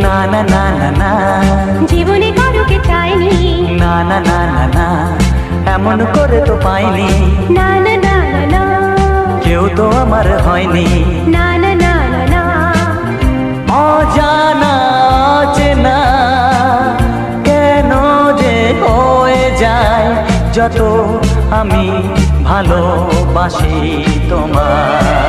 না না না না না, জীবনে কারোকে চাইনি। না না না না না, এমন করে তো পাইনি। না না না না না, কেউ তো আমার হয়নি। না না না না না, অজানা অচেনা কেন যে হয়ে যায় যত আমি ভালোবাসি তোমায়।